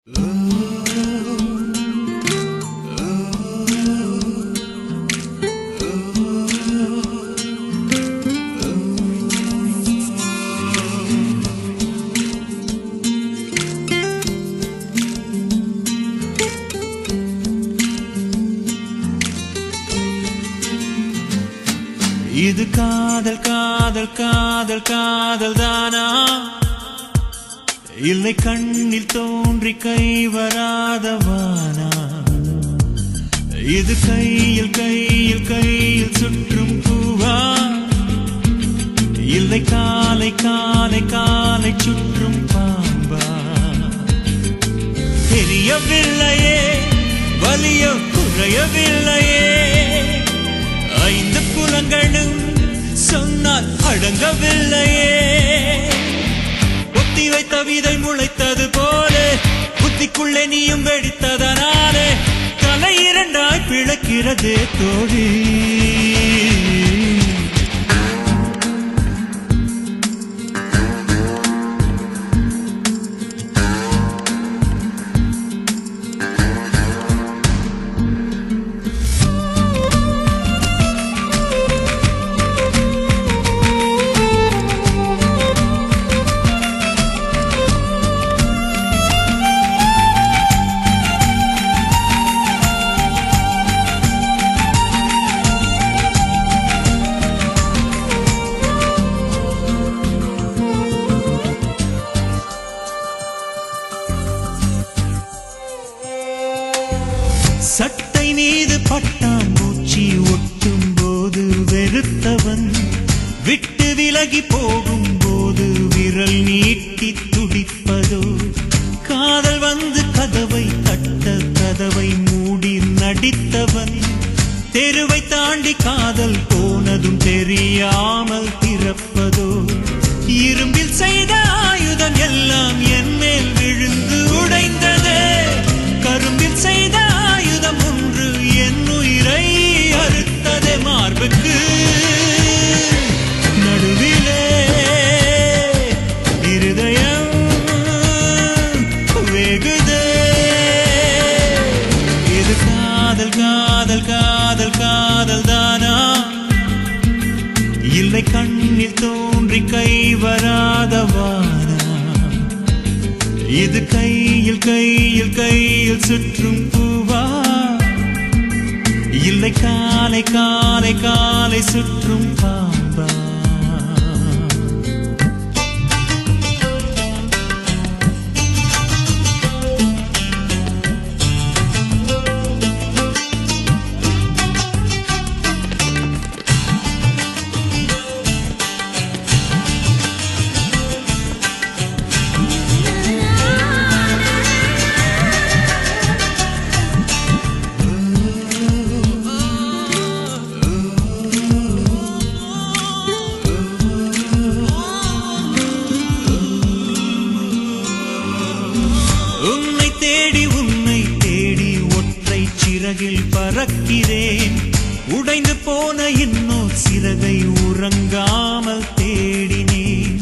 இது காதல் காதல் காதல் காதல் தானா, இல்லை கண்ணில் தோன்றி கை வராதவானா? இது கையில் கையில் கையில் சுற்றும் பூவா, இல்லை காலை காலை காலை சுற்றும் பாம்பா? தெரியவில்லையே, வலியோ குறையவில்லையே, ஐந்து புலங்களும் சொன்னால் அடங்கவில்லையே. ஒத்தி வைத்த விதை முளைத்தது போல புத்திக்குள்ளே நீயும் வெடித்ததனாலே தலை இரண்டாய் பிளக்கிறதே தோழி. சட்டை மீது பட்டாம்பூச்சி ஒட்டும் போது வெறுத்தவன் விட்டு விலகி போகும் போது விரல் நீட்டி துடிப்பதோ? காதல் வந்து கதவை தட்ட கதவை மூடி நடித்தவன் தெருவை தாண்டி காதல் போனதும் தெரியாமல் திறப்பதோ? இரும்பில் செய்த ஆயுதம் எல்லாம் என் மேல் விழுந்து உடைந்ததே, கரும்பில் செய்த ஆயுதம் ஒன்று என் உயிரை அறுத்ததே. மார்புக்கு நடுவிலே இருதயம் வேகுதே. இது காதல் காதல் காதல் காதல் தானா, இல்லை கண்ணில் தோன்றி கை வராதவானா? இது கையில் கையில் கையில் சுற்றும் பூவா, இல்லை காலை காலை காலை சுற்றும் பாம்பா? உன்னை தேடி ஒற்றை சிறகில் பறக்கிறேன். உடைந்து போன இன்னொரு சிறகை உறங்காமல் தேடினேன்.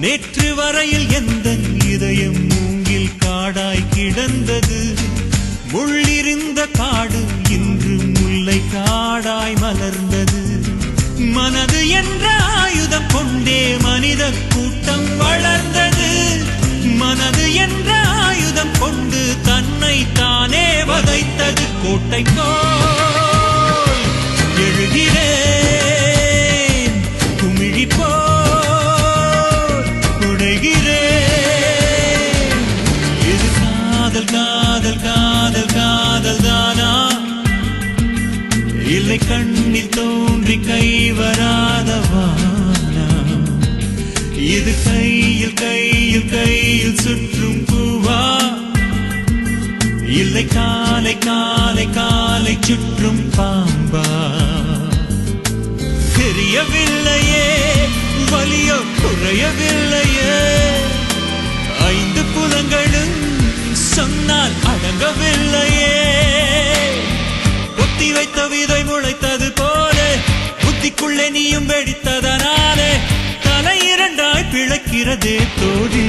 நேற்று வரையில் எந்த இதயம் மூங்கில் காடாய் கிடந்தது. முள்ளிருந்த காடு இன்று முல்லை காடாய் மலர்ந்தது. மனது என்ற ஆயுதம் கொண்டே மனித கூட்டம் வளர்ந்தது. மனது என்ற ஆயுதம் கொண்டு தன்னை தானே வதைத்தது. கோட்டை போல் எழுகிறேன், குமிழி போல் உடைகிறேன். இது காதல் காதல் காதல் காதல் தானா, இல்லை கண்ணில் தோன்றி கை வராதவானா? இது கையில் கையில் கையில் சுற்றும் பூவா, இல்லை காலை காலை காலை சுற்றும் பாம்பா? தெரியவில்லையே, வலியோ குறையவில்லையே, ஐந்து புலங்களும் சொன்னால் அடங்கவில்லையே. ஒத்தி வைத்த விதை முளைத்தது போல புத்திக்குள்ளே நீயும் வெடித்ததனாலே தலை இரண்டாய் பிளக்கிறதே தோழி.